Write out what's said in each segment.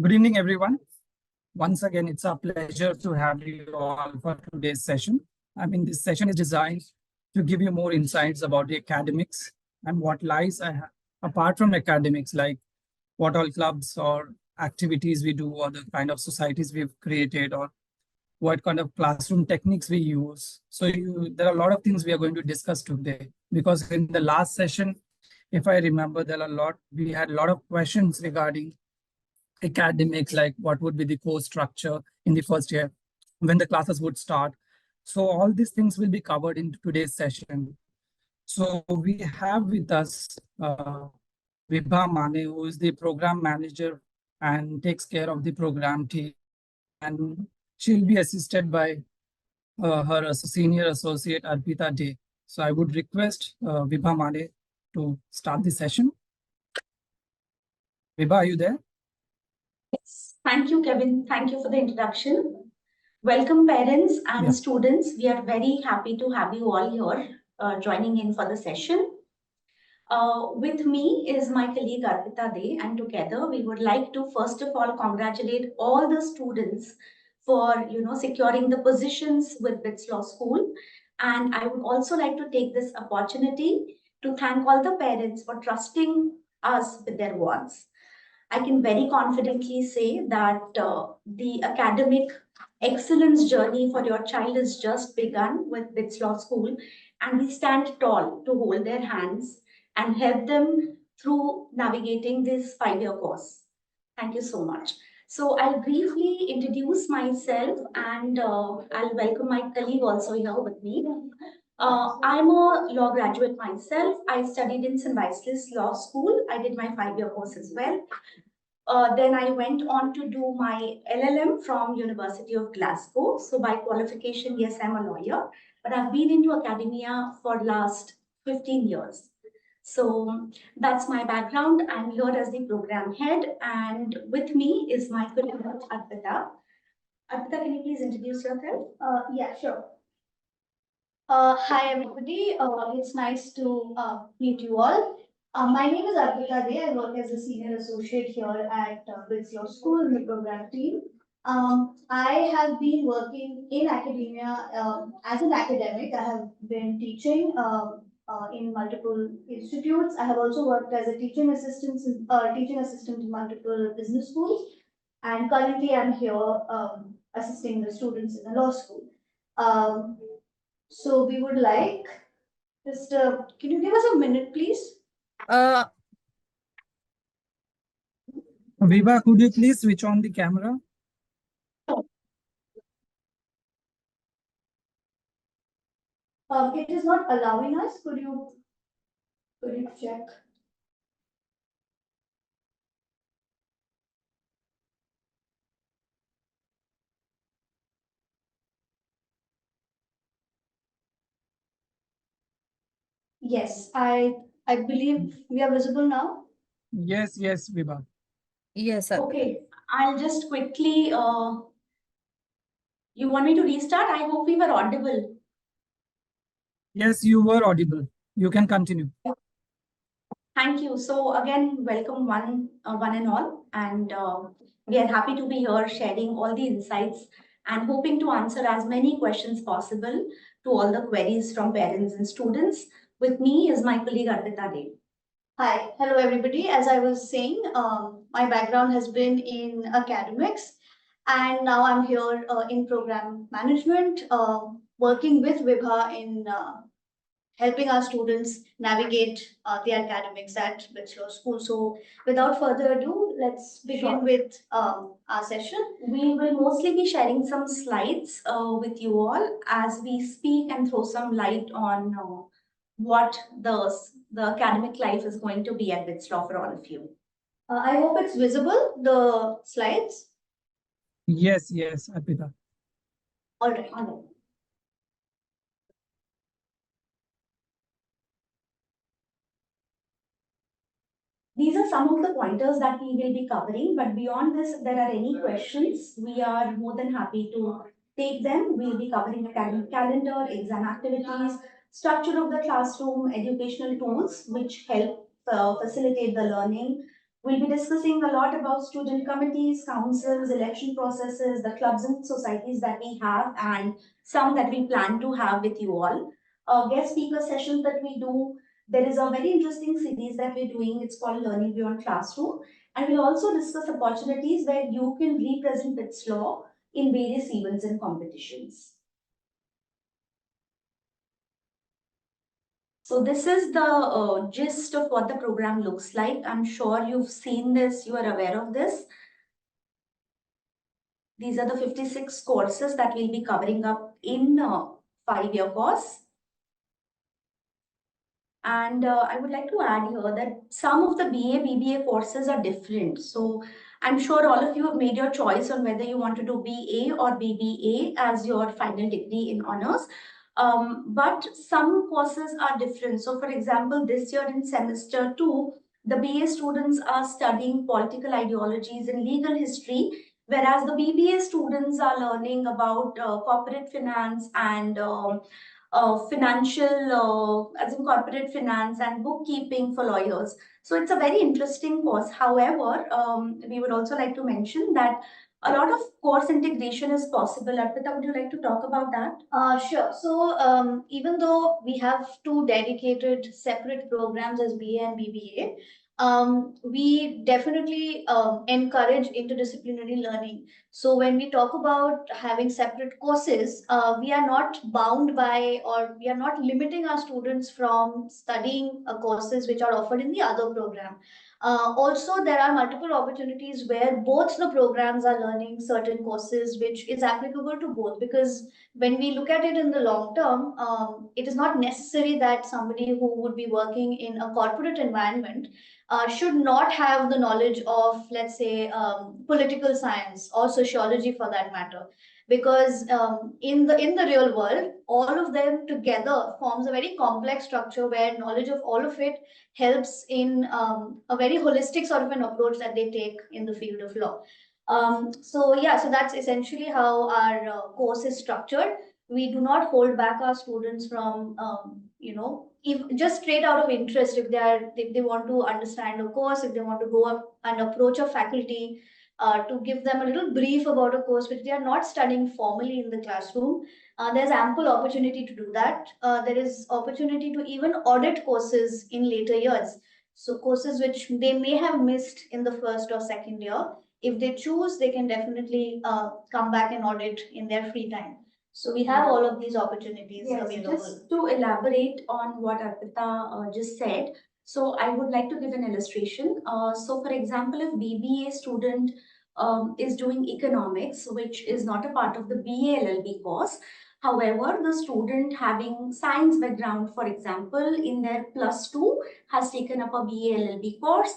Good evening, everyone. Once again, it's a pleasure to have you all for today's session. This session is designed to give you more insights about the academics and what lies apart from academics, like what all clubs or activities we do, or the kind of societies we've created, or what kind of classroom techniques we use. There are a lot of things we are going to discuss today, because in the last session, if I remember, we had a lot of questions regarding academics, like what would be the course structure in the first year, when the classes would start. So all these things will be covered in today's session. So we have with us Vibha Mane, who is the program manager and takes care of the program team. And she'll be assisted by her senior associate, Arpita Day. So I would request Vibha Mane to start the session. Vibha, are you there? Yes. Thank you, Kevin. Thank you for the introduction. Welcome, parents and students. We are very happy to have you all here joining in for the session. With me is my colleague Arpita Day, and together we would like to first of all congratulate all the students for securing the positions with BITS Law School. And I would also like to take this opportunity to thank all the parents for trusting us with their wards. I can very confidently say that the academic excellence journey for your child is just begun with BITS Law School, and we stand tall to hold their hands and help them through navigating this 5-year course. Thank you so much. So I'll briefly introduce myself, and I'll welcome my colleague also here with me. I'm a law graduate myself. I studied in St. Vitus Law School. I did my 5-year course as well. Then I went on to do my LLM from University of Glasgow. So by qualification, yes, I'm a lawyer, but I've been into academia for last 15 years. So that's my background. I'm here as the program head, and with me is my colleague Arpita. Arpita, can you please introduce yourself? Yeah, sure. Hi, everybody. It's nice to meet you all. My name is Arpita Day. I work as a senior associate here at BITS Law School in the program team. I have been working in academia as an academic. I have been teaching in multiple institutes. I have also worked as a teaching assistant in multiple business schools. And currently, I'm here assisting the students in the law school. So we would like just, can you give us a minute, please? Vibha, could you please switch on the camera? It is not allowing us. Could you check? Yes, I believe we are visible now. Yes, Vibha. Yes, sir. Okay, I'll just quickly, you want me to restart? I hope we were audible. Yes, you were audible. You can continue. Thank you. So again, welcome one and all, and we are happy to be here sharing all the insights and hoping to answer as many questions possible to all the queries from parents and students. With me is my colleague Arpita Day. Hi, hello everybody. As I was saying, my background has been in academics, and now I'm here in program management, working with Vibha in helping our students navigate the academics at BITS Law School. So without further ado, let's begin with our session. We will mostly be sharing some slides with you all as we speak and throw some light on what the academic life is going to be at BITS Law for all of you. I hope it's visible, the slides. Yes, Arpita. All right. These are some of the pointers that we will be covering, but beyond this, if there are any questions, we are more than happy to take them. We'll be covering academic calendar, exam activities, structure of the classroom, educational tools which help facilitate the learning, We'll be discussing a lot about student committees, councils, election processes, the clubs and societies that we have, and some that we plan to have with you all. Guest speaker sessions that we do. There is a very interesting series that we're doing. It's called Learning Beyond Classroom. And we'll also discuss opportunities where you can represent BITS Law in various events and competitions. So this is the gist of what the program looks like. I'm sure you've seen this, you are aware of this. These are the 56 courses that we'll be covering up in a 5-year course. And I would like to add here that some of the BA, BBA courses are different. So I'm sure all of you have made your choice on whether you want to do BA or BBA as your final degree in honors. But some courses are different. So for example, this year in semester 2, the BA students are studying political ideologies and legal history, whereas the BBA students are learning about corporate finance and financial, as in corporate finance and bookkeeping for lawyers. So it's a very interesting course. However, we would also like to mention that a lot of course integration is possible. Arpita, would you like to talk about that? Sure. So even though we have two dedicated separate programs as BA and BBA, we definitely encourage interdisciplinary learning. So when we talk about having separate courses, we are not bound by, or we are not limiting our students from studying courses which are offered in the other program. Also, there are multiple opportunities where both the programs are learning certain courses which is applicable to both, because when we look at it in the long term, it is not necessary that somebody who would be working in a corporate environment should not have the knowledge of, let's say, political science or sociology for that matter. Because in the real world, all of them together forms a very complex structure where knowledge of all of it helps in a very holistic sort of an approach that they take in the field of law. So that's essentially how our course is structured. We do not hold back our students from, if just straight out of interest, if they want to understand a course, if they want to go up and approach a faculty to give them a little brief about a course which they are not studying formally in the classroom. There's ample opportunity to do that. There is opportunity to even audit courses in later years. So courses which they may have missed in the first or second year, if they choose, they can definitely come back and audit in their free time. So we have all of these opportunities available. Just to elaborate on what Arpita just said, so I would like to give an illustration. So for example, if BBA student is doing economics, which is not a part of the BA LLB course. However, the student having science background, for example, in their +2 has taken up a BA LLB course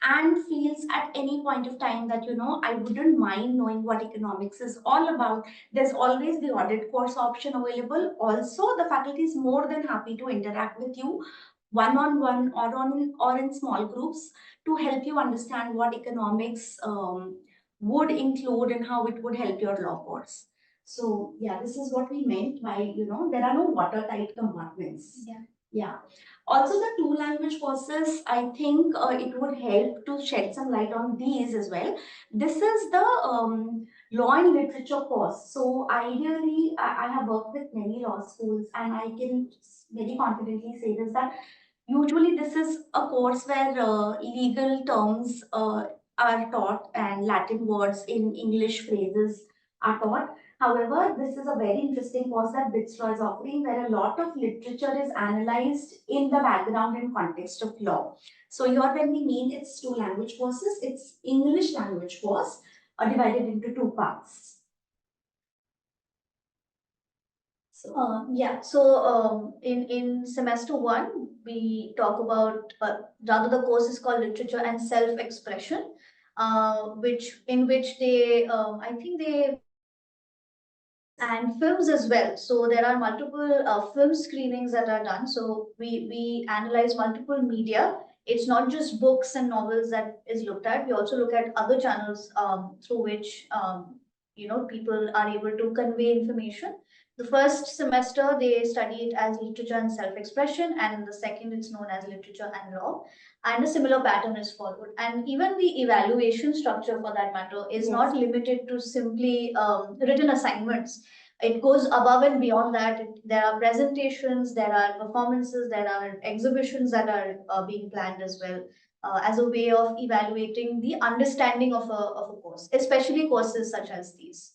and feels at any point of time that, I wouldn't mind knowing what economics is all about. There's always the audit course option available. Also, the faculty is more than happy to interact with you one-on-one or in small groups to help you understand what economics would include and how it would help your law course. So this is what we meant by, there are no watertight compartments. Yeah. Also, the 2 language courses, I think it would help to shed some light on these as well. This is the law and literature course. So ideally, I have worked with many law schools and I can very confidently say this, that usually this is a course where legal terms are taught and Latin words in English phrases are taught. However, this is a very interesting course that BITS Law is offering, where a lot of literature is analyzed in the background and context of law. So here when we mean it's 2 language courses, it's English language course divided into 2 parts. So in semester 1, we talk about, rather the course is called Literature and Self-Expression, in which they, I think they, and films as well. So there are multiple film screenings that are done. So we analyze multiple media. It's not just books and novels that is looked at. We also look at other channels through which people are able to convey information. The first semester, they study it as literature and self-expression, and in the second, it's known as literature and law. And a similar pattern is followed. And even the evaluation structure, for that matter, is not limited to simply written assignments. It goes above and beyond that. There are presentations, there are performances, there are exhibitions that are being planned as well, as a way of evaluating the understanding of a course, especially courses such as these.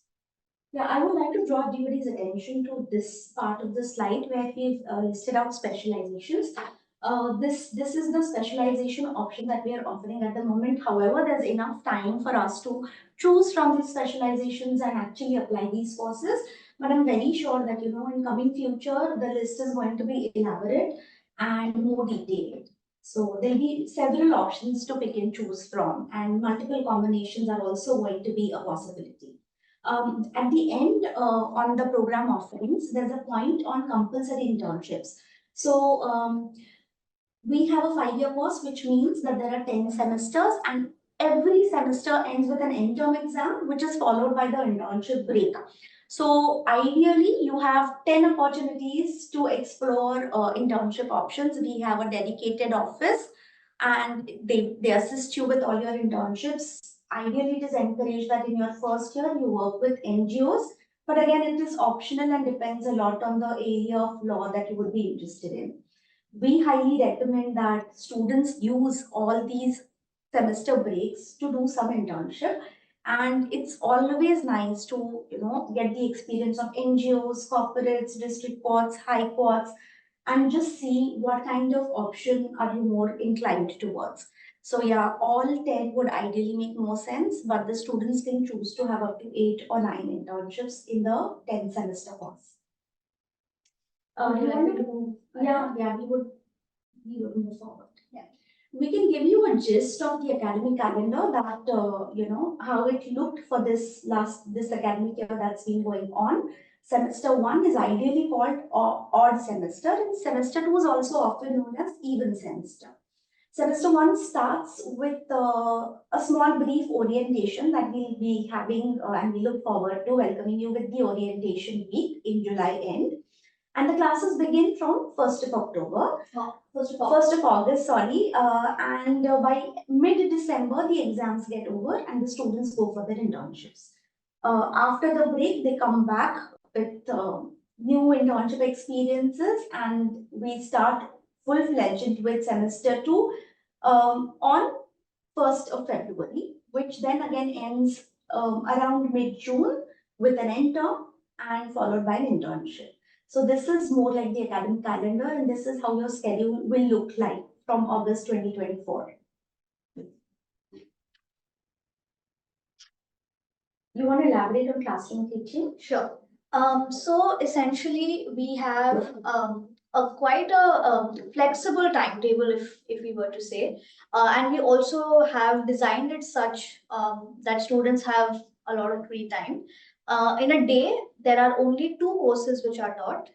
Yeah, I would like to draw everybody's attention to this part of the slide where we've listed out specializations. This is the specialization option that we are offering at the moment. However, there's enough time for us to choose from these specializations and actually apply these courses. But I'm very sure that, in coming future, the list is going to be elaborate and more detailed. So there'll be several options to pick and choose from, and multiple combinations are also going to be a possibility. At the end, on the program offerings, there's a point on compulsory internships. So we have a 5-year course, which means that there are 10 semesters, and every semester ends with an end-term exam, which is followed by the internship break. So ideally, you have 10 opportunities to explore internship options. We have a dedicated office, and they assist you with all your internships. Ideally, it is encouraged that in your first year, you work with NGOs. But again, it is optional and depends a lot on the area of law that you would be interested in. We highly recommend that students use all these semester breaks to do some internship. And it's always nice to, get the experience of NGOs, corporates, district courts, high courts, and just see what kind of option are you more inclined towards. So yeah, all 10 would ideally make more sense, but the students can choose to have up to 8 or 9 internships in the 10 semester course. Would you like to move? Yeah, we would move forward. Yeah. We can give you a gist of the academic calendar that, how it looked for this academic year that's been going on. Semester 1 is ideally called odd semester, and semester 2 is also often known as even semester. Semester 1 starts with a small brief orientation that we'll be having, and we look forward to welcoming you with the orientation week in July end. And the classes begin from 1st of October. 1st of August, sorry. And by mid-December, the exams get over and the students go for their internships. After the break, they come back with new internship experiences, and we start full-fledged with semester 2 on 1st of February, which then again ends around mid-June with an end term and followed by an internship. So this is more like the academic calendar, and this is how your schedule will look like from August 2024. You want to elaborate on classroom teaching? Sure. So essentially, we have quite a flexible timetable, if we were to say, and we also have designed it such that students have a lot of free time. In a day, there are only 2 courses which are taught.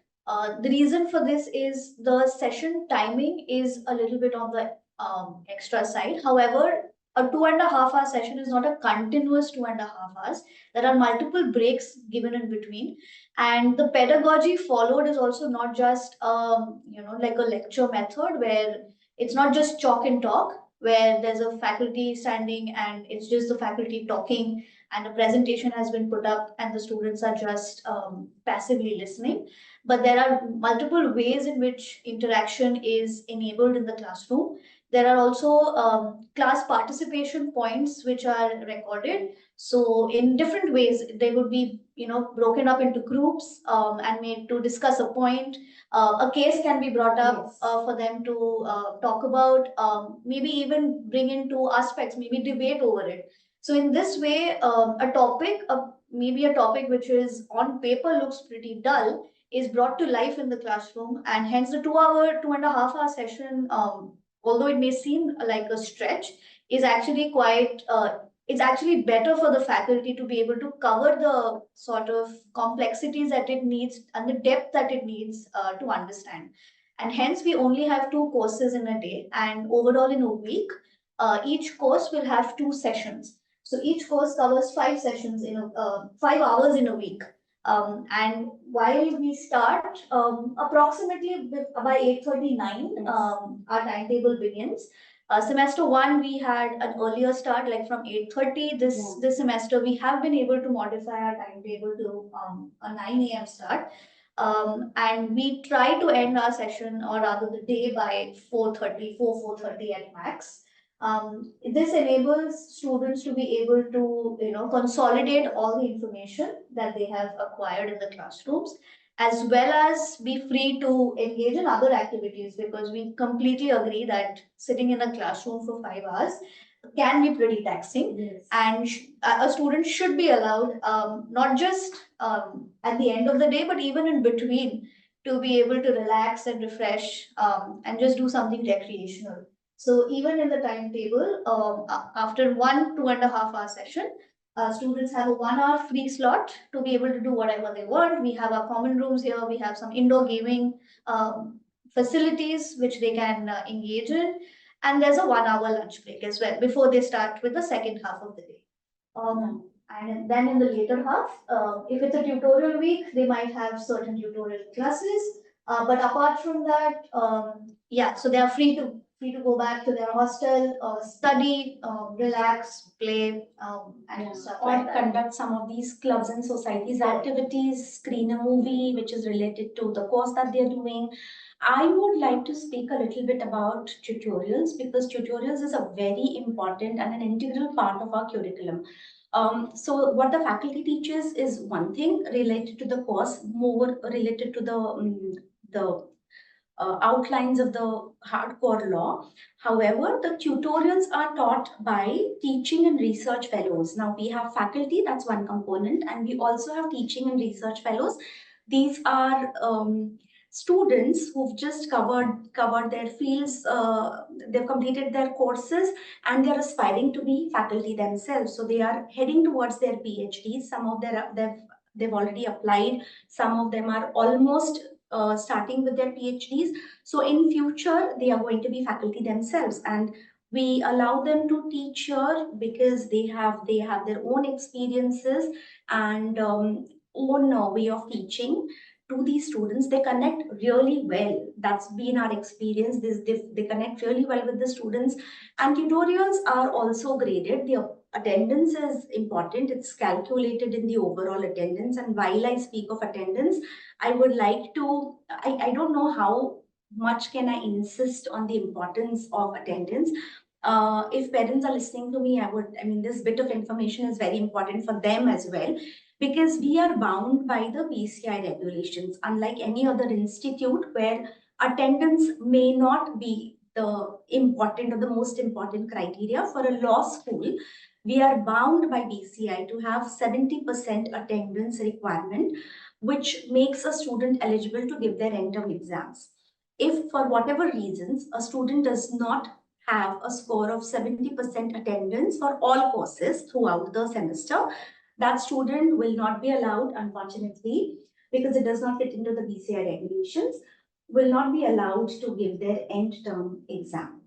The reason for this is the session timing is a little bit on the extra side. However, a 2.5-hour session is not a continuous 2.5 hours. There are multiple breaks given in between, and the pedagogy followed is also not just like a lecture method where it's not just chalk and talk, where there's a faculty standing and it's just the faculty talking and a presentation has been put up and the students are just passively listening. But there are multiple ways in which interaction is enabled in the classroom. There are also class participation points which are recorded. So in different ways, they would be, broken up into groups and made to discuss a point. A case can be brought up for them to talk about, maybe even bring in 2 aspects, maybe debate over it. So in this way, maybe a topic which is on paper looks pretty dull is brought to life in the classroom, and hence the 2.5-hour session, although it may seem like a stretch, is actually quite, it's actually better for the faculty to be able to cover the sort of complexities that it needs and the depth that it needs to understand. And hence we only have 2 courses in a day, and overall in a week, each course will have 2 sessions. So each course covers 5 sessions 5 hours in a week. And while we start, approximately by 8:39, our timetable begins. Semester 1, we had an earlier start, like from 8:30. This semester, we have been able to modify our timetable to a 9 a.m. start. And we try to end our session, or rather the day, by 4:30 at max. This enables students to be able to, consolidate all the information that they have acquired in the classrooms, as well as be free to engage in other activities, because we completely agree that sitting in a classroom for 5 hours can be pretty taxing. Yes. And a student should be allowed, not just at the end of the day, but even in between, to be able to relax and refresh, and just do something recreational. So even in the timetable, after 2.5 hour session, students have a 1 hour free slot to be able to do whatever they want. We have our common rooms here. We have some indoor gaming facilities which they can engage in. And there's a 1 hour lunch break as well before they start with the second half of the day. And then in the later half, if it's a tutorial week, they might have certain tutorial classes. But apart from that, so they are free to go back to their hostel, study, relax, play, and stuff Or like that. conduct some of these clubs and societies activities, screen a movie which is related to the course that they're doing. I would like to speak a little bit about tutorials, because tutorials is a very important and an integral part of our curriculum. So what the faculty teaches is one thing related to the course, more related to the outlines of the hardcore law. However, the tutorials are taught by teaching and research fellows. Now we have faculty, that's one component, and we also have teaching and research fellows. These are students who've just covered their fields, they've completed their courses, and they're aspiring to be faculty themselves. So they are heading towards their PhDs. Some of they've already applied. Some of them are almost starting with their PhDs. So in future, they are going to be faculty themselves, and we allow them to teach here because they have their own experiences and own way of teaching to these students. They connect really well. That's been our experience. They connect really well with the students, and tutorials are also graded. The attendance is important. It's calculated in the overall attendance. And while I speak of attendance, I would like to, I don't know how much can I insist on the importance of attendance. If parents are listening to me, this bit of information is very important for them as well, because we are bound by the BCI regulations, unlike any other institute where attendance may not be the important or the most important criteria. For a law school, we are bound by BCI to have 70% attendance requirement, which makes a student eligible to give their end-term exams. If for whatever reasons a student does not have a score of 70% attendance for all courses throughout the semester, that student will not be allowed, unfortunately, because it does not fit into the BCI regulations, will not be allowed to give their end-term exam.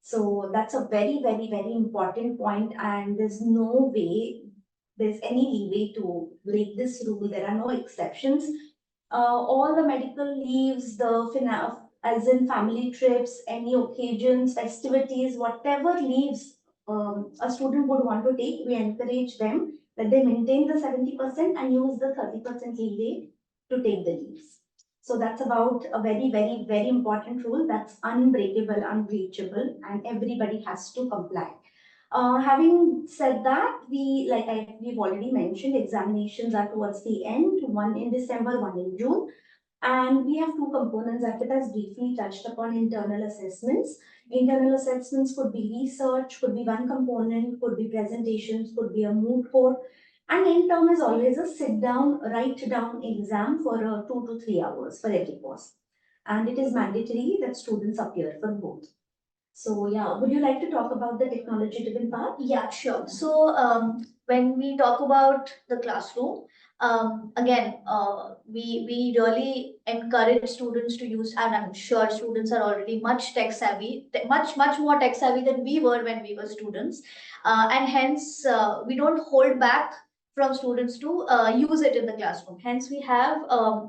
So that's a very, very, very important point, and there's no way there's any leeway to break this rule. There are no exceptions. All the medical leaves, as in family trips, any occasions, festivities, whatever leaves a student would want to take, we encourage them that they maintain the 70% and use the 30% leeway to take the leaves. So that's about a very, very, very important rule that's unbreakable, unbreachable, and everybody has to comply. Having said that, we've already mentioned, examinations are towards the end, one in December, one in June. And we have two components. Arpita has briefly touched upon internal assessments. Internal assessments could be research, could be one component, could be presentations, could be a moot court. And end term is always a sit down, write down exam for 2 to 3 hours for every course. And it is mandatory that students appear for both. So yeah, would you like to talk about the technology-driven part? Yeah, sure. So when we talk about the classroom, again, we really encourage students to use, and I'm sure students are already much tech savvy, much more tech savvy than we were when we were students, and hence we don't hold back from students to use it in the classroom. Hence, we have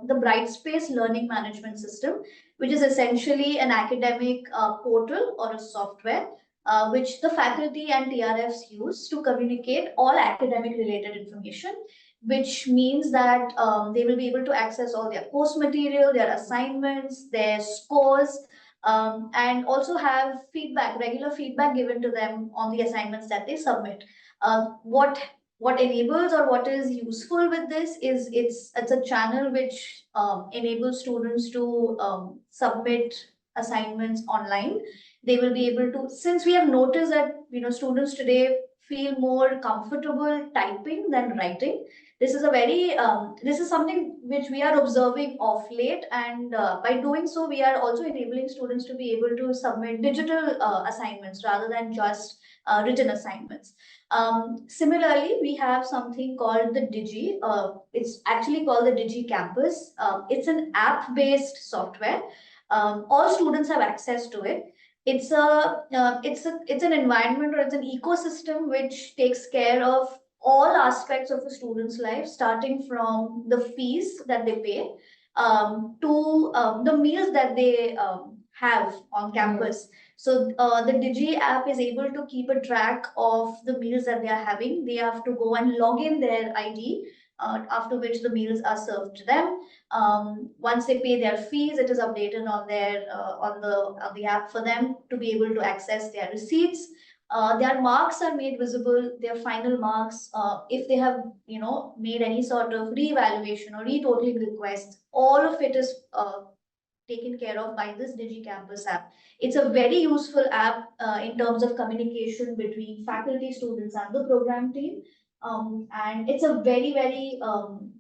the Brightspace Learning Management System, which is essentially an academic portal or a software which the faculty and TRFs use to communicate all academic related information, which means that they will be able to access all their course material, their assignments, their scores, and also have feedback, regular feedback given to them on the assignments that they submit. What enables or what is useful with this is it's a channel which enables students to submit assignments online. They will be able to, since we have noticed that students today feel more comfortable typing than writing. This is a very this is something which we are observing of late, and by doing so, we are also enabling students to be able to submit digital assignments rather than just written assignments. Similarly, we have something called the Digi. It's actually called the Digi Campus. It's an app-based software. All students have access to it. It's an environment, or it's an ecosystem which takes care of all aspects of a student's life, starting from the fees that they pay to the meals that they have on campus. So the Digi app is able to keep a track of the meals that they are having. They have to go and log in their ID, after which the meals are served to them. Once they pay their fees, it is updated on their on the app for them to be able to access their receipts. Their marks are made visible, their final marks. If they have made any sort of reevaluation or retotaling requests, all of it is taken care of by this DigiCampus app. It's a very useful app in terms of communication between faculty, students, and the program team. And it's a very, very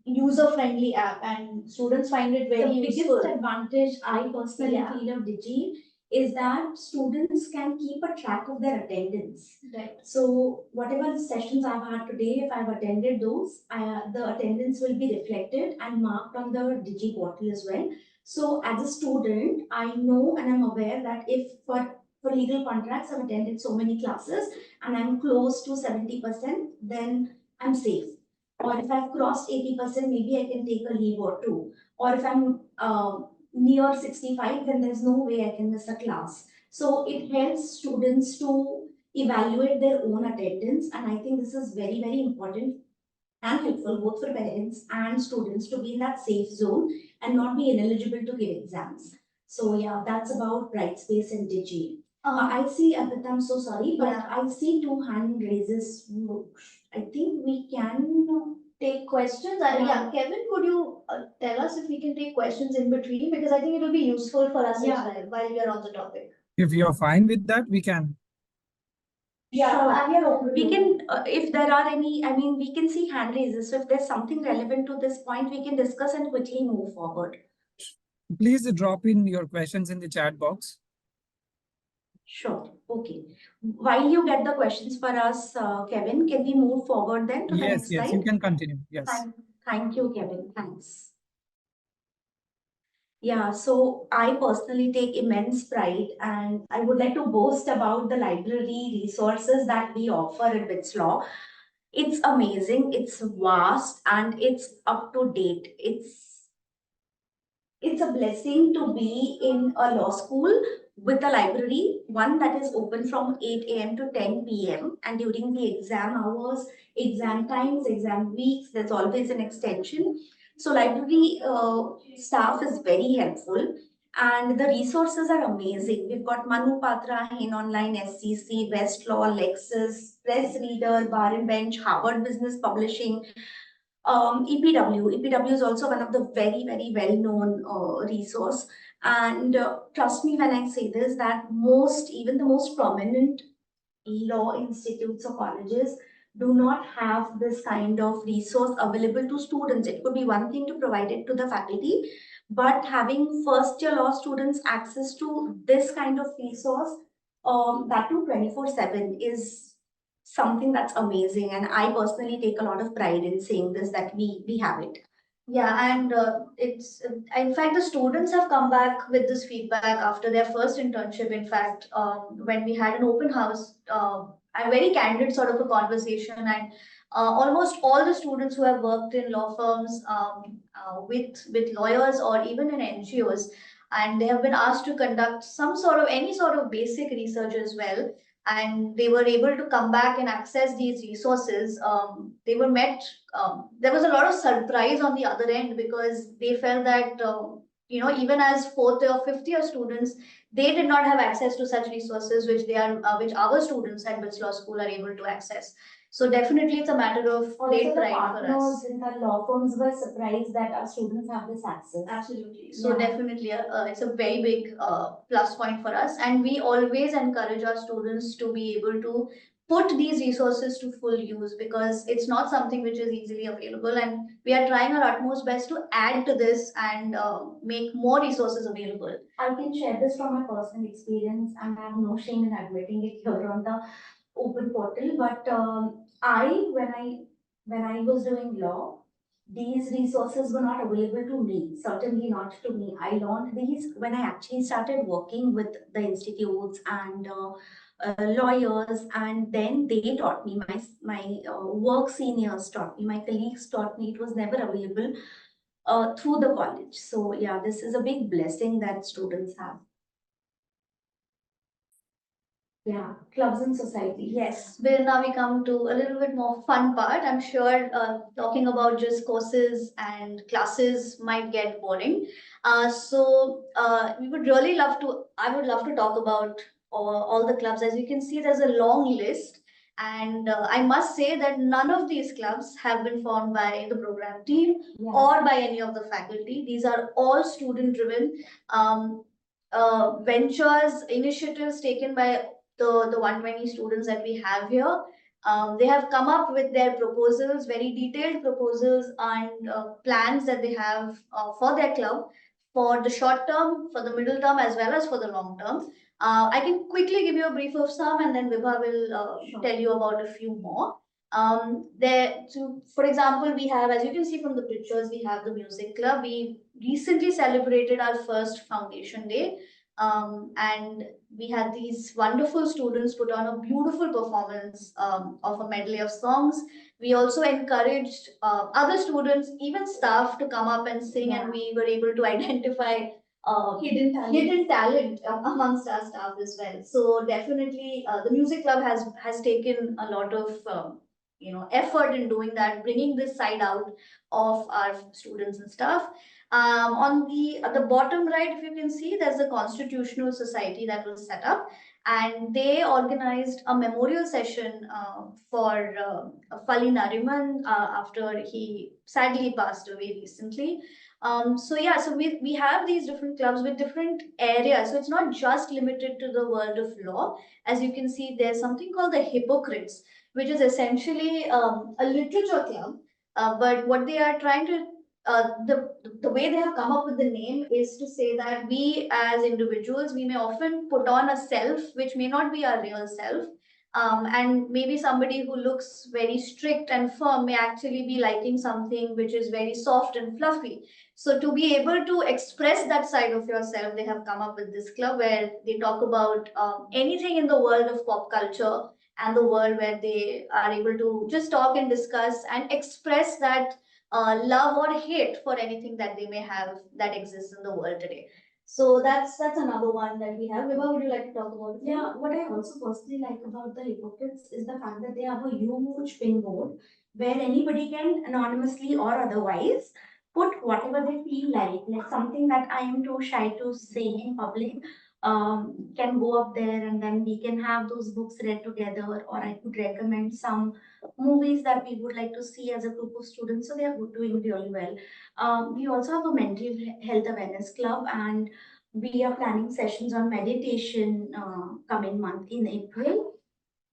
user-friendly app, and students find it very useful. The biggest advantage I personally Yeah. feel of Digi is that students can keep a track of their attendance. Right. So whatever sessions I've had today, if I've attended those, the attendance will be reflected and marked on the Digi portal as well. So as a student, I know and I'm aware that if for legal contracts, I've attended so many classes and I'm close to 70%, then I'm safe. Or if I've crossed 80%, maybe I can take a leave or two. Or if I'm near 65, then there's no way I can miss a class. So it helps students to evaluate their own attendance, and I think this is very, very important and helpful both for parents and students to be in that safe zone and not be ineligible to give exams. So yeah, that's about Brightspace and Digi. I see, Arpita, I'm so sorry, but Yeah. I see 2 hand raises. I think we can take questions. Yeah. Kevin, could you tell us if we can take questions in between? Because I think it will be useful for us Yeah. as well while we are on the topic. If you're fine with that, we can. Yeah, Sure. we are open. We can, if there are any, I mean, we can see hand raises. So if there's something relevant to this point, we can discuss and quickly move forward. Please drop in your questions in the chat box. Sure. Okay. While you get the questions for us, Kevin, can we move forward then to the Yes, next yes, slide? you can continue. Yes. Thank you, Kevin. Thanks. Yeah, so I personally take immense pride, and I would like to boast about the library resources that we offer at BITS Law. It's amazing, it's vast, and it's up to date. It's a blessing to be in a law school with a library, one that is open from 8 a.m. to 10 p.m. And during the exam hours, exam times, exam weeks, there's always an extension. So library staff is very helpful, and the resources are amazing. We've got Manu Patra, Hain Online, SCC, Westlaw, Lexis, Press Reader, Bar and Bench, Harvard Business Publishing, EPW is also one of the very, very well-known resource. And trust me when I say this, that even the most prominent law institutes or colleges do not have this kind of resource available to students. It could be one thing to provide it to the faculty, but having first-year law students access to this kind of resource, that too 24/7, is something that's amazing. And I personally take a lot of pride in saying this, that we have it. Yeah, and it's in fact the students have come back with this feedback after their first internship. In fact, when we had an open house a very candid sort of a conversation, and almost all the students who have worked in law firms with lawyers or even in NGOs, and they have been asked to conduct any sort of basic research as well, and they were able to come back and access these resources. They were met. There was a lot of surprise on the other end, because they felt that even as fourth or fifth year students, they did not have access to such resources which our students at BITS Law School are able to access. So definitely it's a matter of Also, great the pride for partners us. in the law firms were surprised that our students have this access. Absolutely. So Yeah. definitely, it's a very big plus point for us, and we always encourage our students to be able to put these resources to full use, because it's not something which is easily available, and we are trying our utmost best to add to this and make more resources available. I can share this from my personal experience, and I have no shame in admitting it here on the open portal. But when I was doing law, these resources were not available to me. Certainly not to me. I learned these when I actually started working with the institutes and lawyers, and then they taught me. My work seniors taught me. My colleagues taught me. It was never available through the college. So yeah, this is a big blessing that students have. Yeah, clubs and society. Yes, well, now we come to a little bit more fun part. I'm sure talking about just courses and classes might get boring. We would really love to, I would love to talk about all the clubs. As you can see, there's a long list. And I must say that none of these clubs have been formed by the program team Yeah. or by any of the faculty. These are all student-driven ventures, initiatives taken by the 120 students that we have here. They have come up with their proposals, very detailed proposals and plans that they have for their club, for the short term, for the middle term, as well as for the long term. I can quickly give you a brief of some, and then Vibha will Sure. tell you about a few more. For example, we have, as you can see from the pictures, we have the music club. We recently celebrated our first foundation day. And we had these wonderful students put on a beautiful performance of a medley of songs. We also encouraged other students, even staff, to come up and sing, and we were able to identify hidden talent amongst our staff as well. So definitely, the music club has taken a lot of effort in doing that, bringing this side out of our students and staff. On the bottom right, if you can see, there's a constitutional society that was set up, and they organized a memorial session for Fali Nariman after he sadly passed away recently. So we have these different clubs with different areas. So it's not just limited to the world of law. As you can see, there's something called the Hypocrites, which is essentially a literature club. But what they are trying to the way they have come up with the name is to say that we as individuals, we may often put on a self which may not be our real self. And maybe somebody who looks very strict and firm may actually be liking something which is very soft and fluffy. So to be able to express that side of yourself, they have come up with this club where they talk about anything in the world of pop culture and the world, where they are able to just talk and discuss and express that love or hate for anything that they may have that exists in the world today. So that's another one that we have. Vibha, would you like to talk about it? Yeah, what I also personally like about the Hypocrites is the fact that they have a huge pin board where anybody can anonymously or otherwise put whatever they feel like something that I am too shy to say in public, can go up there, and then we can have those books read together, or I could recommend some movies that we would like to see as a group of students. So they are doing really well. We also have a mental health awareness club, and we are planning sessions on meditation coming month in April.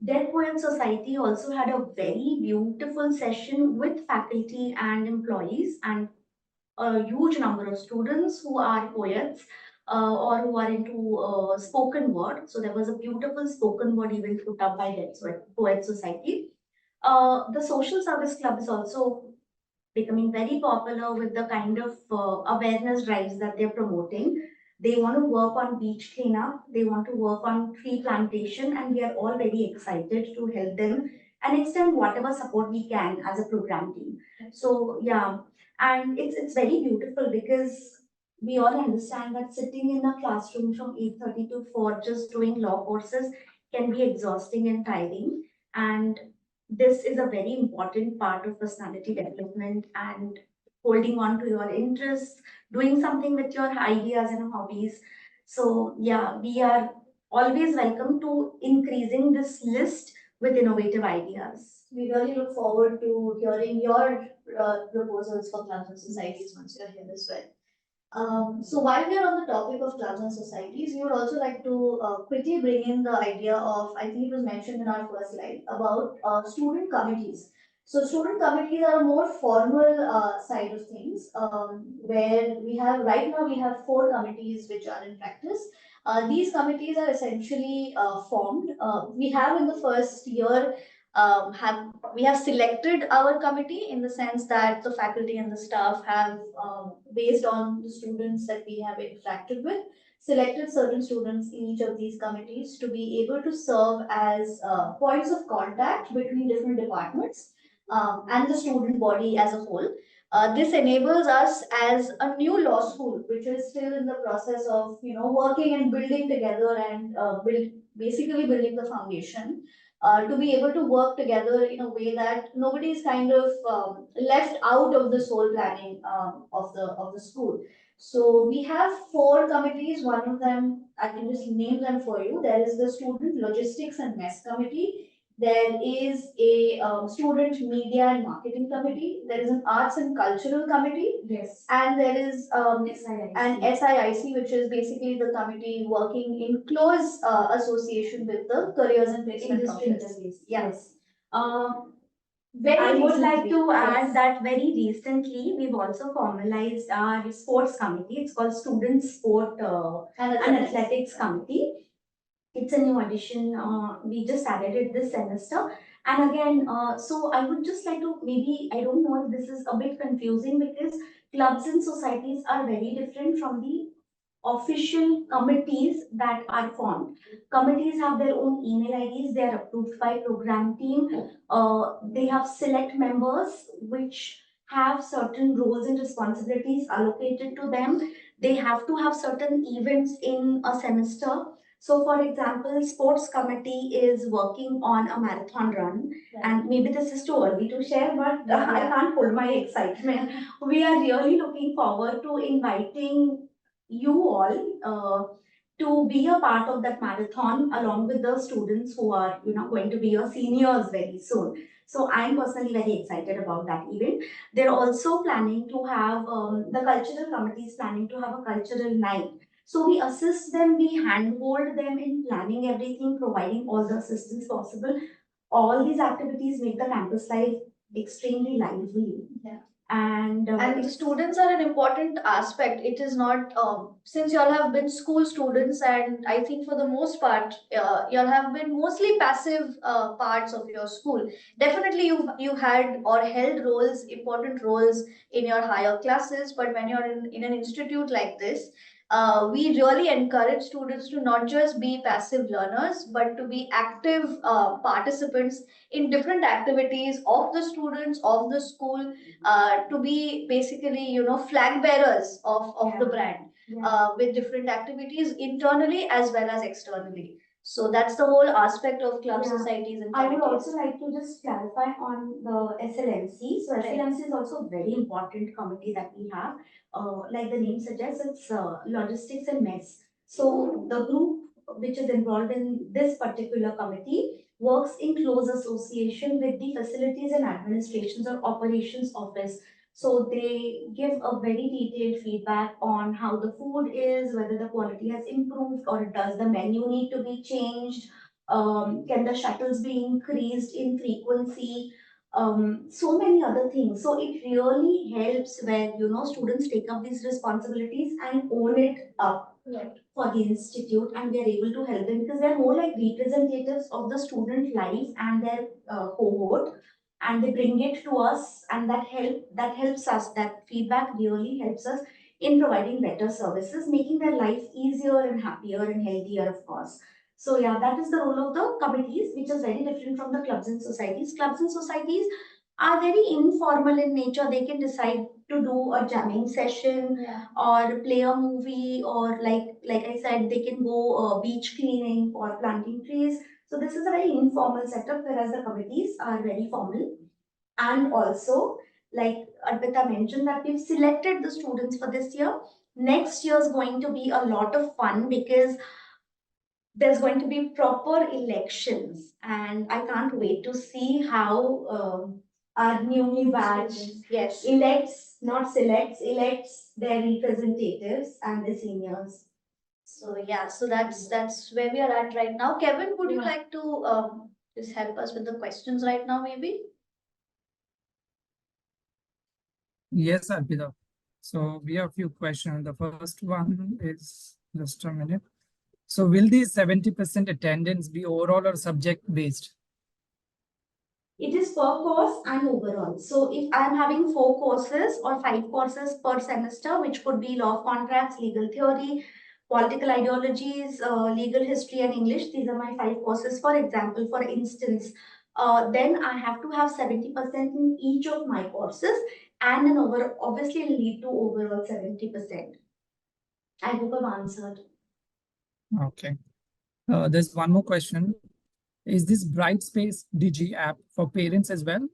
Dead Poet Society also had a very beautiful session with faculty and employees, and a huge number of students who are poets or who are into spoken word. So there was a beautiful spoken word event put up by Dead Poet Society. The Social Service Club is also becoming very popular with the kind of awareness drives that they're promoting. They want to work on beach cleanup, they want to work on tree plantation, and we are all very excited to help them and extend whatever support we can as a program team. So yeah, and it's very beautiful because we all understand that sitting in a classroom from 8:30 to 4 just doing law courses can be exhausting and tiring. And this is a very important part of personality development and holding on to your interests, doing something with your ideas and hobbies. So yeah, we are always welcome to increasing this list with innovative ideas. We really look forward to hearing your proposals for clubs and societies once you're here as well. So while we are on the topic of clubs and societies, we would also like to quickly bring in the idea of, I think it was mentioned in our first slide, about student committees. So student committees are a more formal side of things, where right now we have 4 committees which are in practice. These committees are essentially formed. We have in the first year we have selected our committee in the sense that the faculty and the staff have, based on the students that we have interacted with, selected certain students in each of these committees to be able to serve as points of contact between different departments and the student body as a whole. This enables us as a new law school, which is still in the process of working and building together and basically building the foundation. To be able to work together in a way that nobody is kind of left out of this whole planning of the school. So we have 4 committees. One of them, I can just name them for you. There is the Student Logistics and Mess Committee. There is a Student Media and Marketing Committee. There is an Arts and Cultural Committee. Yes. And there is SIIC. an SIIC, which is basically the committee working in close association with the careers and placement Industry office. interviews. Yes. I would like recently, to add yes. that very recently we've also formalized our sports committee. It's called Student Sport And and Athletics Committee. It's a new addition. We just added it this semester. And again, so I would just like to maybe, I don't know if this is a bit confusing because clubs and societies are very different from the official committees that are formed. Committees have their own email IDs, they are approved by program team. They have select members which have certain roles and responsibilities allocated to them. They have to have certain events in a semester. So for example, sports committee is working on a marathon run, and maybe this is too early to share, but I can't hold my excitement. We are really looking forward to inviting you all to be a part of that marathon along with the students who are going to be your seniors very soon. So I'm personally very excited about that event. They're also planning to have the cultural committee is planning to have a cultural night. So we assist them, we handhold them in planning everything, providing all the assistance possible. All these activities make the campus life extremely lively. Yeah. And And the students are an important aspect. It is not, since y'all have been school students, and I think for the most part, y'all have been mostly passive parts of your school. Definitely you had or held roles, important roles in your higher classes, but when you're in an institute like this, we really encourage students to not just be passive learners, but to be active participants in different activities of the students, of the school, to be basically, flag bearers of the brand with different activities internally as well as externally. So that's the whole aspect of club Yeah. societies and I would committees. also like to just clarify on the SLMC. So Right. SLMC is also a very important committee that we have. Like the name suggests, it's logistics and mess. So the group which is involved in this particular committee works in close association with the facilities and administrations or operations office. So they give a very detailed feedback on how the food is, whether the quality has improved or does the menu need to be changed. Can the shuttles be increased in frequency? So many other things. So it really helps when students take up these responsibilities and own it up for the institute, and we are able to help them because they're more like representatives of the student life and their cohort, and they bring it to us, and that helps us. That feedback really helps us in providing better services, making their life easier and happier and healthier, of course. So yeah, that is the role of the committees, which is very different from the clubs and societies. Clubs and societies are very informal in nature. They can decide to do a jamming session Yeah. or play a movie, or like I said, they can go beach cleaning or planting trees. So this is a very informal setup, whereas the committees are very formal. And also, like Arpita mentioned, that we've selected the students for this year. Next year is going to be a lot of fun because there's going to be proper elections, and I can't wait to see how our newly batch Yes. elects, not selects, elects their representatives and the seniors. So yeah, so that's where we are at right now. Kevin, would you Yeah. like to just help us with the questions right now, maybe? Yes, Arpita. So we have a few questions. The first one is just a minute. So will the 70% attendance be overall or subject based? It is per course and overall. So if I'm having 4 courses or 5 courses per semester, which could be law of contracts, legal theory, political ideologies, legal history, and English, these are my 5 courses. For example, for instance, then I have to have 70% in each of my courses, and an obviously it'll lead to overall 70%. I hope I've answered. Okay. There's one more question. Is this Brightspace Digi app for parents as well?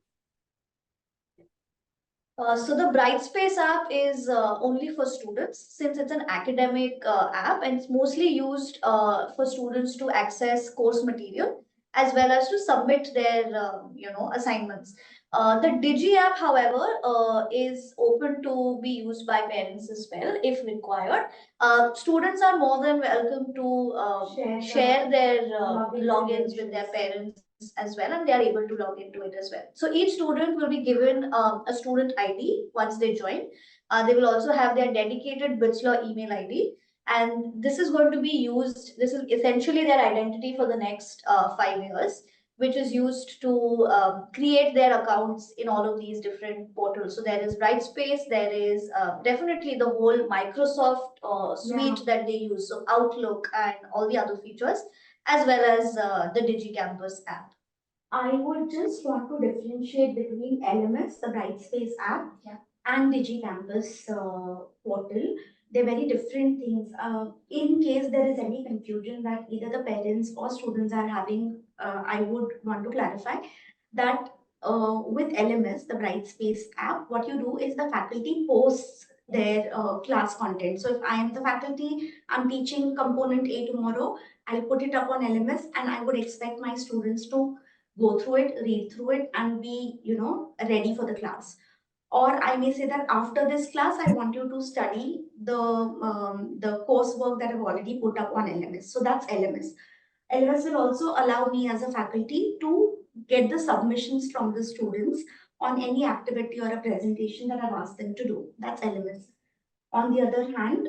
So the Brightspace app is only for students, since it's an academic app, and it's mostly used for students to access course material as well as to submit their assignments. The Digi app, however, is open to be used by parents as well if required. Students are more than welcome to share their logins with their parents as well, and they are able to log into it as well. So each student will be given a student ID once they join. They will also have their dedicated BITSLAW email ID, and this is going to be used. This is essentially their identity for the next 5 years, which is used to create their accounts in all of these different portals. So there is Brightspace, there is definitely the whole Microsoft suite that they use, so Outlook and all the other features, as well as the DigiCampus app. I would just want to differentiate between LMS, the Brightspace app, and DigiCampus portal. They're very different things. In case there is any confusion that either the parents or students are having, I would want to clarify that with LMS, the Brightspace app, what you do is the faculty posts their class content. So if I am the faculty, I'm teaching component A tomorrow, I'll put it up on LMS, and I would expect my students to go through it, read through it, and be, ready for the class. Or I may say that after this class, I want you to study the coursework that I've already put up on LMS. So that's LMS. LMS will also allow me as a faculty to get the submissions from the students on any activity or a presentation that I've asked them to do. That's LMS. On the other hand,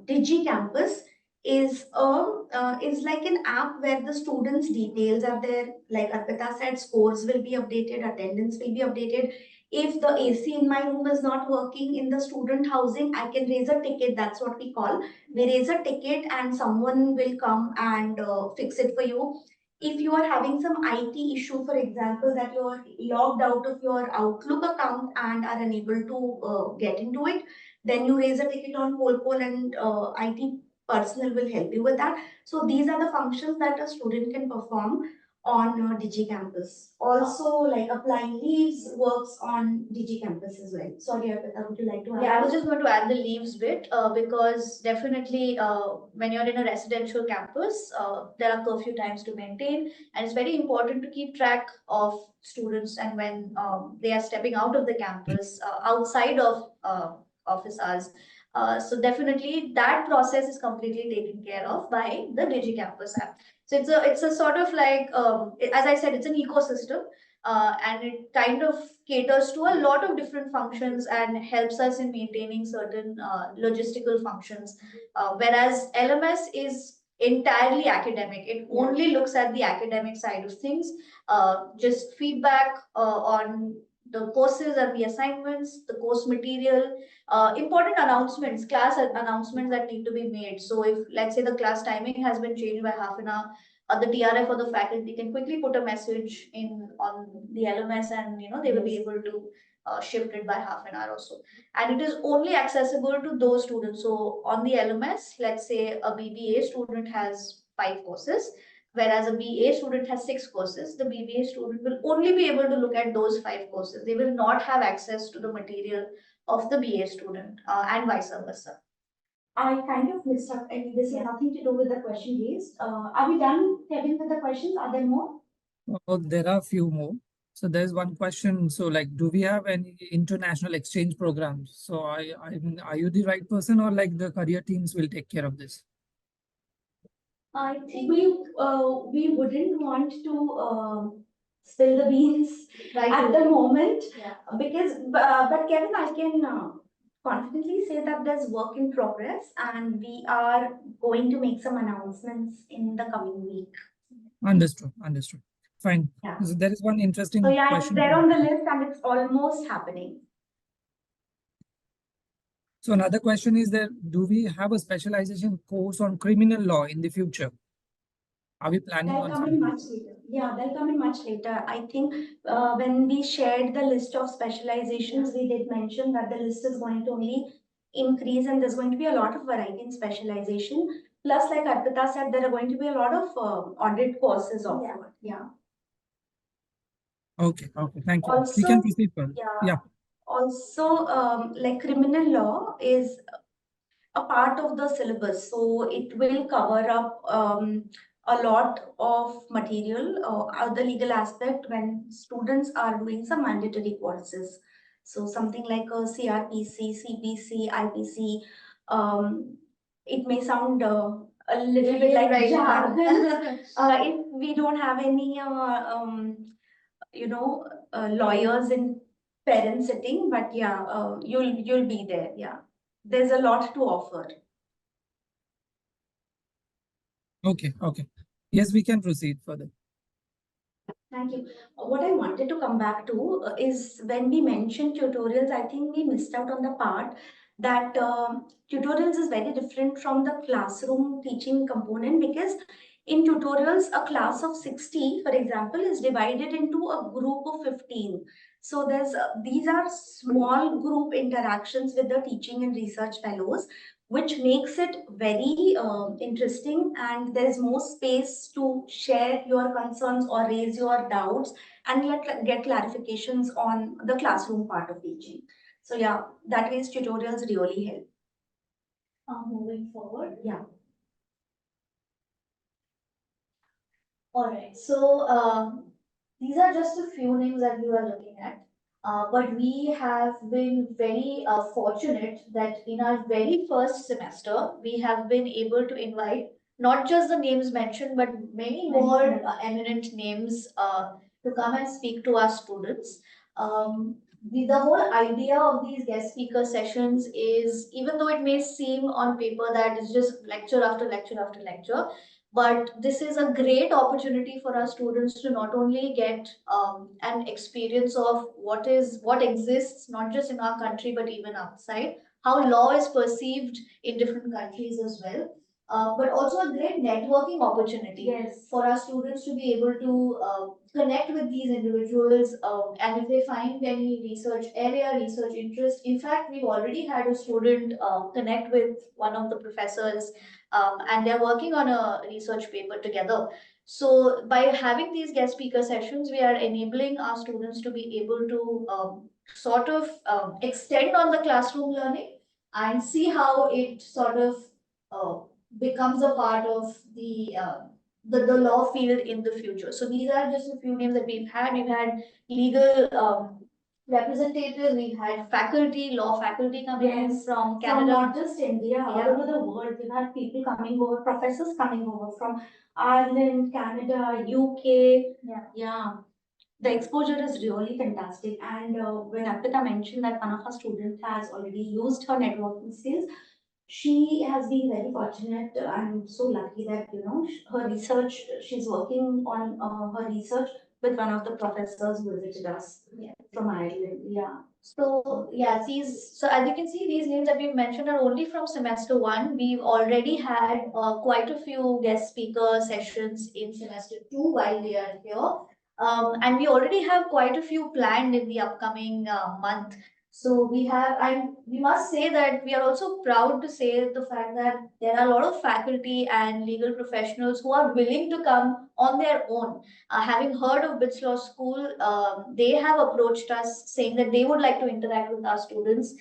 DigiCampus is like an app where the students' details are there. Like Arpita said, scores will be updated, attendance will be updated. If the AC in my room is not working in the student housing, I can raise a ticket. That's what we call. We raise a ticket and someone will come and fix it for you. If you are having some IT issue, for example, that you're logged out of your Outlook account and are unable to get into it, then you raise a ticket on Polpol, and IT personnel will help you with that. So these are the functions that a student can perform on DigiCampus. Also, like applying leaves works on DigiCampus as well. Sorry, Arpita, would you like to add? Yeah, I was just going to add the leaves bit because definitely when you're in a residential campus, there are curfew times to maintain, and it's very important to keep track of students and when they are stepping out of the campus outside of office hours. So definitely that process is completely taken care of by the DigiCampus app. So it's a sort of like as I said, it's an ecosystem. And it kind of caters to a lot of different functions and helps us in maintaining certain logistical functions. Whereas LMS is entirely academic. It only looks at the academic side of things, just feedback on the courses and the assignments, the course material, important announcements, class announcements that need to be made. So if, let's say, the class timing has been changed by half an hour, the TRF or the faculty can quickly put a message in on the LMS, and they will be able to shift it by half an hour or so. And it is only accessible to those students. So on the LMS, let's say a BBA student has 5 courses, whereas a BA student has 6 courses. The BBA student will only be able to look at those 5 courses. They will not have access to the material of the BA student, and vice versa. I kind of missed up. I mean, this has nothing to do with the question raised. Are we done, Kevin, with the questions? Are there more? Oh, there are a few more. So there's one question. So like, do we have any international exchange programs? So I mean, are you the right person, or like the career teams will take care of this? I think we wouldn't want to spill the beans at the moment, because but Kevin, I can confidently say that there's work in progress, and we are going to make some announcements in the coming week. Understood. Understood. Fine. Yeah. So there is one interesting So yeah, it's question. there on the list, and it's almost happening. So another question is that, do we have a specialization course on criminal law in the future? Are we planning They'll on come in something? much later. Yeah, they'll come in much later. I think when we shared the list of specializations, we did mention that the list is going to only increase, and there's going to be a lot of variety in specialization. Plus, like Arpita said, there are going to be a lot of audit courses offered. Yeah. Okay. Okay. Thank you. Also, We can proceed further. Yeah. Also, like criminal law is a part of the syllabus, so it will cover up a lot of material or other legal aspect when students are doing some mandatory courses. So something like a CRPC, CPC, IPC. It may sound a little bit like jargon if we don't have any lawyers in parent sitting, but yeah, you'll be there. Yeah, there's a lot to offer. Okay. Okay. Yes, we can proceed further. Thank you. What I wanted to come back to is when we mentioned tutorials, I think we missed out on the part that tutorials is very different from the classroom teaching component, because in tutorials, a class of 60, for example, is divided into a group of 15. So these are small group interactions with the teaching and research fellows, which makes it very interesting, and there's more space to share your concerns or raise your doubts and get clarifications on the classroom part of teaching. So yeah, that ways tutorials really help. Moving forward. Yeah. All right, so these are just a few names that we are looking at. But we have been very fortunate that in our very first semester, we have been able to invite not just the names mentioned, but many more eminent names to come and speak to our students. The whole idea of these guest speaker sessions is, even though it may seem on paper that it's just lecture after lecture after lecture, but this is a great opportunity for our students to not only get an experience of what exists not just in our country but even outside, how law is perceived in different countries as well, but also a great networking opportunity. Yes. For our students to be able to connect with these individuals, and if they find any research area, research interest. In fact, we've already had a student connect with one of the professors, and they're working on a research paper together. So by having these guest speaker sessions, we are enabling our students to be able to sort of extend on the classroom learning and see how it sort of becomes a part of the law field in the future. So these are just a few names that we've had. We've had legal representatives, we've had faculty, law faculty coming in from Canada. From not just India, all Yeah. over the world. We've had people coming over, professors coming over from Ireland, Canada, UK. Yeah. The exposure is really fantastic. And when Arpita mentioned that one of our students has already used her networking skills, she has been very fortunate. I'm so lucky that, her research, she's working on her research with one of the professors who visited us Yeah. from Ireland. Yeah. So yeah, so as you can see, these names that we've mentioned are only from semester one. We've already had quite a few guest speaker sessions in semester two while we are here. And we already have quite a few planned in the upcoming month. So we must say that we are also proud to say the fact that there are a lot of faculty and legal professionals who are willing to come on their own. Having heard of BITS Law School, they have approached us saying that they would like to interact with our students.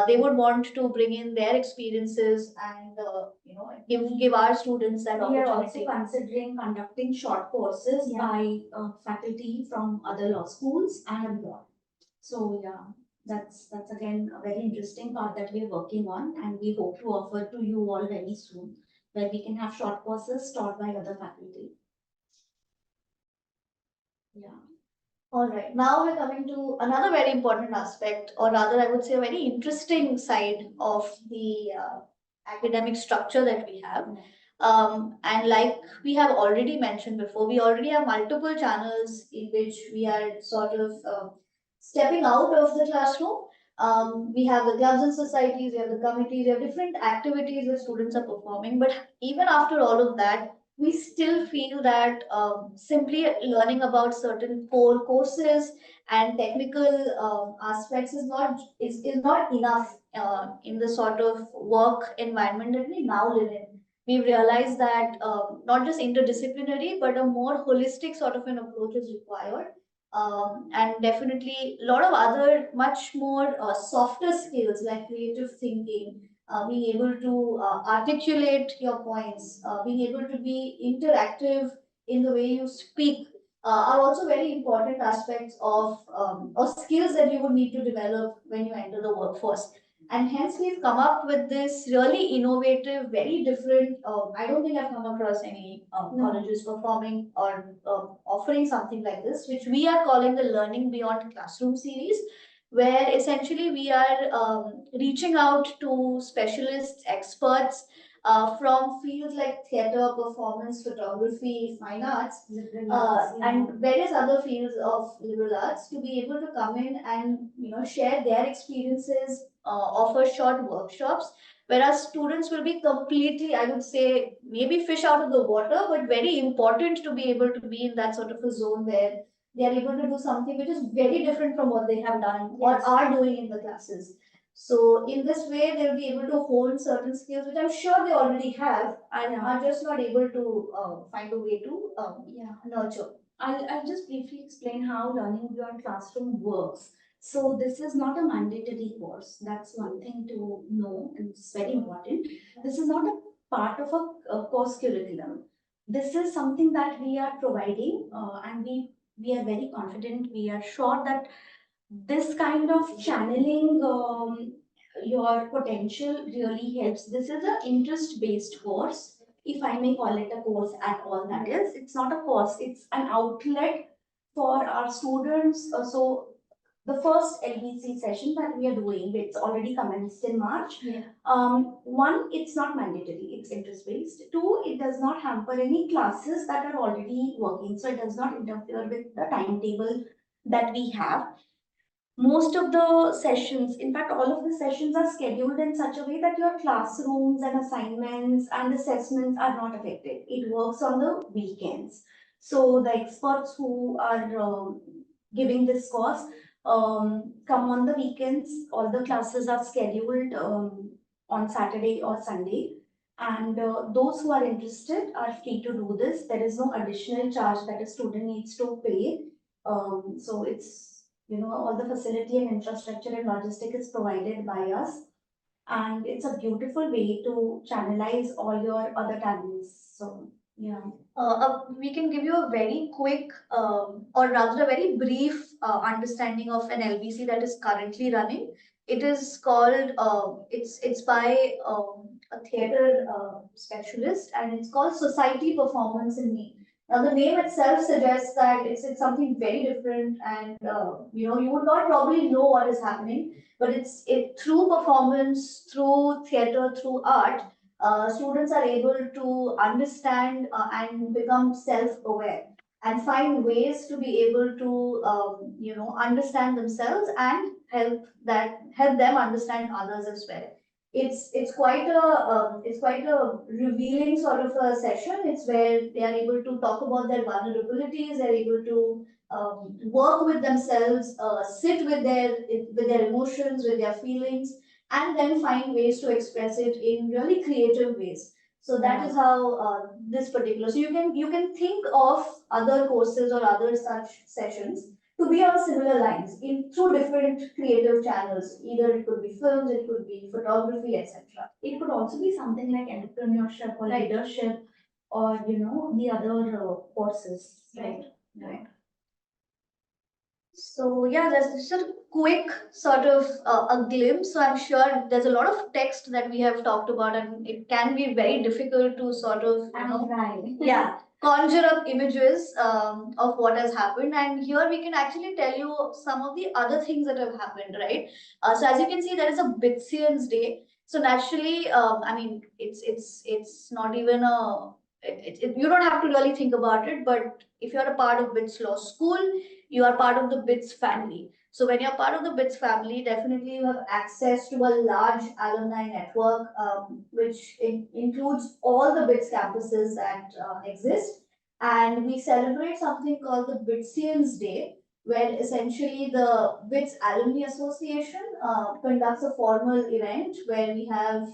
They would want to bring in their experiences and give our students that We are also opportunity. considering conducting short courses Yeah. by faculty from other law schools and abroad. So yeah, that's again a very interesting part that we are working on, and we hope to offer to you all very soon, where we can have short courses taught by other faculty. Yeah. All right, now we're coming to another very important aspect, or rather, I would say, a very interesting side of the academic structure that we have. And like we have already mentioned before, we already have multiple channels in which we are sort of stepping out of the classroom. We have the clubs and societies, we have the committees, we have different activities that students are performing. But even after all of that, we still feel that simply learning about certain core courses and technical aspects is not enough in the sort of work environment that we now live in. We've realized that not just interdisciplinary, but a more holistic sort of an approach is required. And definitely a lot of other much more softer skills like creative thinking, being able to articulate your points, being able to be interactive in the way you speak, are also very important aspects of or skills that you would need to develop when you enter the workforce. And hence we've come up with this really innovative, very different. I don't think I've come across any colleges performing or offering something like this, which we are calling the Learning Beyond Classroom series, where essentially we are reaching out to specialists, experts from fields like theatre, performance, photography, fine arts, and various other fields of liberal arts to be able to come in and share their experiences, offer short workshops, whereas students will be completely, I would say, maybe fish out of the water, but very important to be able to be in that sort of a zone where they are able to do something which is very different from what they have done or are doing in the classes. So in this way, they'll be able to hone certain skills, which I'm sure they already have, and are just not able to find a way to nurture. I'll just briefly explain how learning beyond classroom works. So this is not a mandatory course. That's one thing to know, and it's very important. This is not a part of a course curriculum. This is something that we are providing, and we are very confident. We are sure that this kind of channeling your potential really helps. This is an interest-based course, if I may call it a course at all. That is, it's not a course, it's an outlet for our students. So the first LBC session that we are doing, it's already commenced in March. One, it's not mandatory, it's interest-based. Two, it does not hamper any classes that are already working, so it does not interfere with the timetable that we have. Most of the sessions, in fact, all of the sessions are scheduled in such a way that your classrooms and assignments and assessments are not affected. It works on the weekends. So the experts who are giving this course come on the weekends. All the classes are scheduled on Saturday or Sunday. And those who are interested are free to do this. There is no additional charge that a student needs to pay. So it's all the facility and infrastructure and logistic is provided by us. And it's a beautiful way to channelize all your other talents. So, yeah. We can give you a very quick, or rather a very brief understanding of an LBC that is currently running. It is called, it's by a theatre specialist, and it's called Society Performance in Me. Now, the name itself suggests that it's something very different, and you would not probably know what is happening, but it's through performance, through theatre, through art, students are able to understand and become self-aware. and find ways to be able to, understand themselves and help them understand others as well. It's quite a revealing sort of a session. It's where they are able to talk about their vulnerabilities. They're able to work with themselves, sit with their emotions, with their feelings, and then find ways to express it in really creative ways. So that is how this particular. So you can think of other courses or other such sessions to be on similar lines in through different creative channels. Either it could be films, it could be photography, etc. It could also be something like entrepreneurship or Right. leadership or, the other courses. Right. Right. So yeah, there's just a quick sort of a glimpse. So I'm sure there's a lot of text that we have talked about, and it can be very difficult to sort of yeah, conjure up images of what has happened. And here we can actually tell you some of the other things that have happened, right? So as you can see, there is a Bitsians Day. So naturally, I mean, it's not even a you don't have to really think about it, but if you're a part of BITS Law School, you are part of the BITS family. So when you're part of the BITS family, definitely you have access to a large alumni network, which includes all the BITS campuses that exist. And we celebrate something called the Bitsians Day, where essentially the BITS Alumni Association conducts a formal event where we have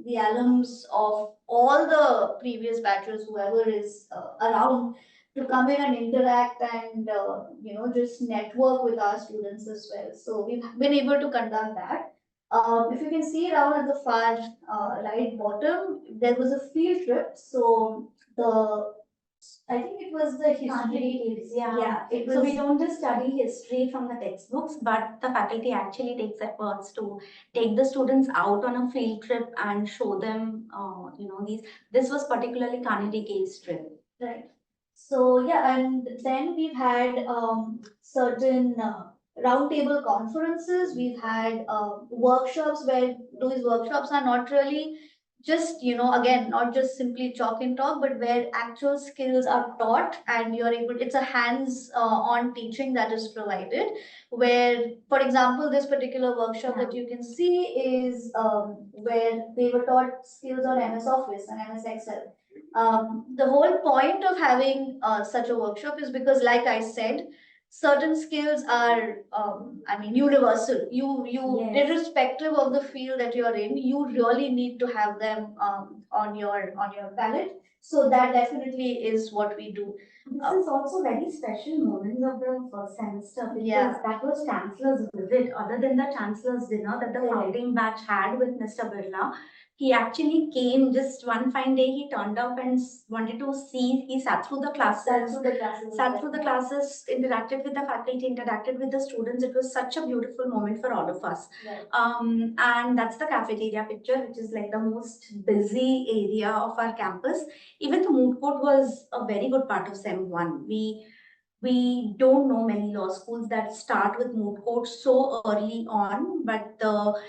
the alums of all the previous batches, whoever is around, to come in and interact and just network with our students as well. So we've been able to conduct that. If you can see down at the far right bottom, there was a field trip. So I think it was the history. Yeah. It was. So we don't just study history from the textbooks, but the faculty actually takes efforts to take the students out on a field trip and show them, this was particularly Carnegie Case trip. Right. So yeah, and then we've had certain roundtable conferences. We've had workshops where those workshops are not really just, again, not just simply chalk and talk, but where actual skills are taught and you're able, it's a hands-on teaching that is provided. Where, for example, this particular workshop that you can see is where they were taught skills on MS Office and MS Excel. The whole point of having such a workshop is because, like I said, certain skills are, universal. Yes. Irrespective of the field that you're in, you really need to have them on your palette. So that definitely is what we do. This is also very special moments of the first semester because Yeah. that was Chancellor's visit. Other than the Chancellor's dinner that the Correct. founding batch had with Mr. Birla, he actually came just one fine day. He turned up and wanted to see. He sat through the classes. Interacted with the faculty, interacted with the students. It was such a beautiful moment for all of us. Right. And that's the cafeteria picture, which is like the most busy area of our campus. Even the moot court was a very good part of Sem 1. We don't know many law schools that start with moot courts so early on, but the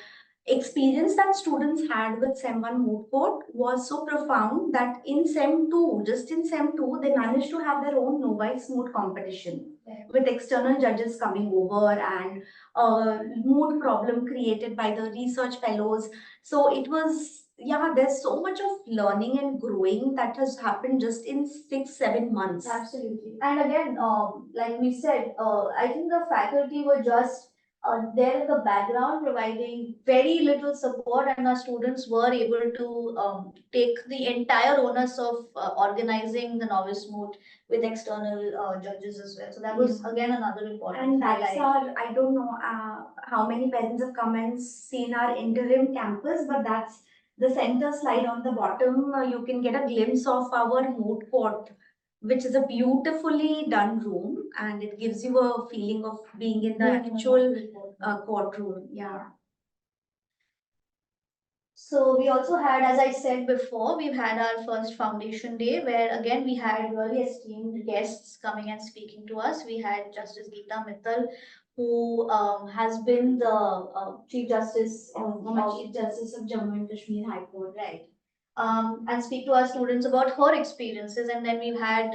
experience that students had with Sem 1 moot court was so profound that in Sem 2, just in Sem 2, they managed to have their own novice moot competition with external judges coming over and a moot problem created by the research fellows. So it was, there's so much of learning and growing that has happened just in 6-7 months. Absolutely. And again, like we said, I think the faculty were just there in the background providing very little support, and our students were able to take the entire onus of organizing the novice moot with external judges as well. So that was again another important And that's highlight. I don't know how many parents have come and seen our interim campus, but that's the center slide on the bottom. You can get a glimpse of our moot court, which is a beautifully done room, and it gives you a feeling of being in the actual courtroom. Yeah. So we also had, as I said before, we've had our first foundation day where again we had really esteemed guests coming and speaking to us. We had Justice Geeta Mittal, who has been the Chief Justice Chief Justice of Jammu and Kashmir High Court. Right. and speak to our students about her experiences. And then we've had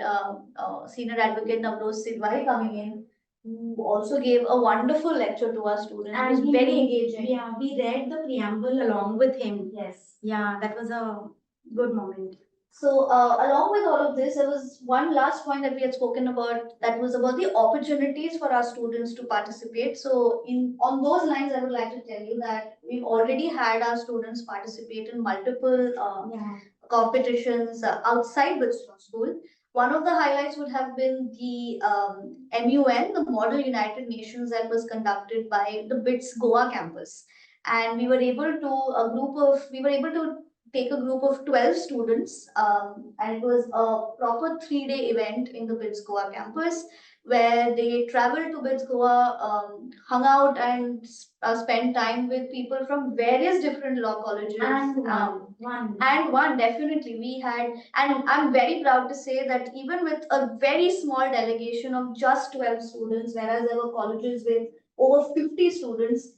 Senior Advocate Navroz Sidwai coming in, who also gave a wonderful lecture to our students. It was he very made- engaging. Yeah, we read the preamble along with him. Yes. Yeah, that was a good moment. So, along with all of this, there was one last point that we had spoken about, that was about the opportunities for our students to participate. So, on those lines, I would like to tell you that we've already had our students participate in multiple Yeah. competitions outside Whitslaw School. One of the highlights would have been the MUN, the Model United Nations, that was conducted by the BITS Goa campus. And we were able to take a group of 12 students, and it was a proper 3-day event in the BITS Goa campus, where they traveled to BITS Goa, hung out and spent time with people from various different law colleges. And One, definitely, we had, and I'm very proud to say that even with a very small delegation of just 12 students, whereas there were colleges with over 50 students,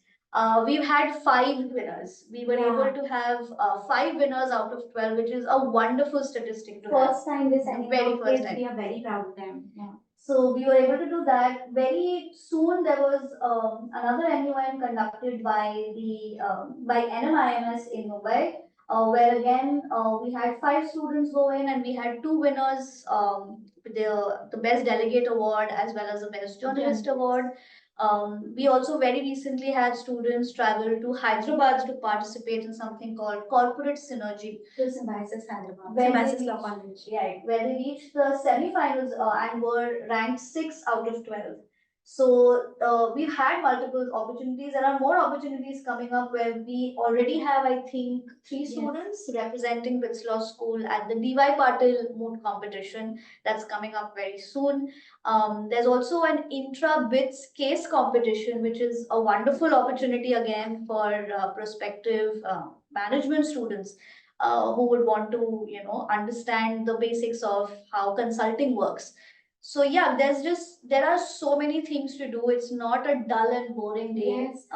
we've had 5 winners. We were Yeah. able to have 5 winners out of 12, which is a wonderful statistic to have. First time this annual Very first kids, time. we are very proud of them. Yeah. So we were able to do that. Very soon there was another MUN conducted by the by NMIMS in Mumbai, where again we had 5 students go in, and we had 2 winners, the best delegate award as well as the best journalist award. We also very recently had students travel to Hyderabad to participate in something called Corporate Synergy. To Symbiosis Hyderabad. Where they Symbiosis Law reached- College. Right, where they reached the semi-finals and were ranked 6 out of 12. So we've had multiple opportunities. There are more opportunities coming up, where we already have, I think, 3 Yes. students representing BITS Law School at the DY Patil Moot competition that's coming up very soon. There's also an intra-BITS case competition, which is a wonderful opportunity again for prospective management students who would want to, understand the basics of how consulting works. So yeah, there are so many things to do. It's not a dull and boring day Yes.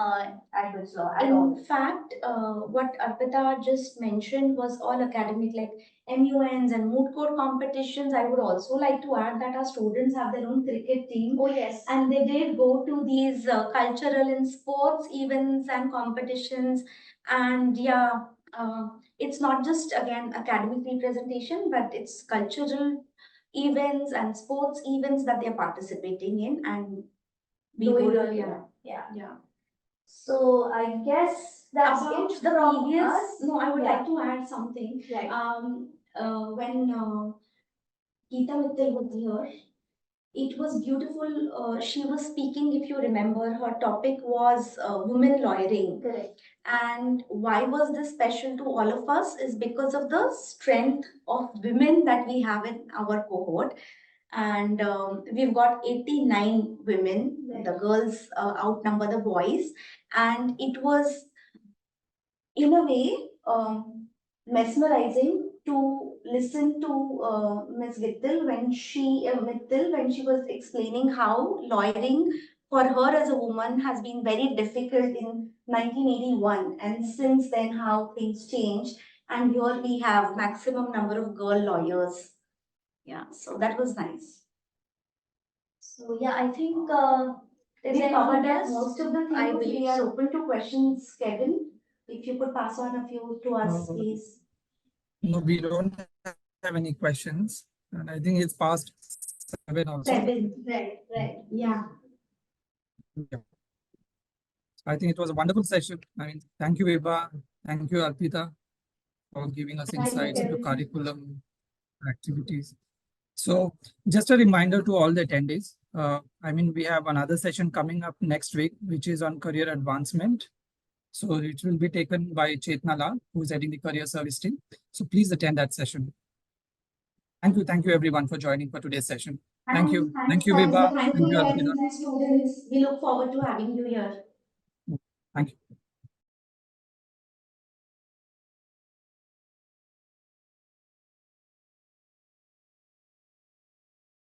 at BITS Law at all. In fact, what Arpita just mentioned was all academic, like MUNs and moot court competitions. I would also like to add that our students have their own cricket team. Oh yes. And they did go to these cultural and sports events and competitions. And yeah, it's not just, again, academic representation, but it's cultural events and sports events that they're participating in. And we Doing would, really yeah, well. Yeah. yeah. So I guess that's About it the from previous, us. no, I would Yeah. like to add something. Right. When Geeta Mittal was here, it was beautiful. She was speaking, if you remember, her topic was women lawyering. Correct. And why was this special to all of us is because of the strength of women that we have in our cohort. And we've got 89 women. Right. The girls outnumber the boys. And it was, in a way, mesmerizing to listen to Ms. Mittal when she was explaining how lawyering for her as a woman has been very difficult in 1981, and since then how things changed, and here we have maximum number of girl lawyers. Yeah, so that was nice. So yeah, I think We there covered anything most of the else? things. I We believe are so. open to questions, Kevin. If you could pass on a few to us, No. please. No, we don't have any questions. And I think it's past 7 also. 7. Right, right. Yeah. Yeah. I think it was a wonderful session. I mean, thank you, Eva. Thank you, Arpita, for giving us Thank you, insights into Kevin. curriculum activities. So just a reminder to all the attendees. I mean, we have another session coming up next week, which is on career advancement. So it will be taken by Chetna Lal, who is heading the career service team. So please attend that session. Thank you everyone for joining for today's session. Thank you. Thank you, Vibha. Thank Thank you, you, Arpita. students. We look forward to having you here. Thank you.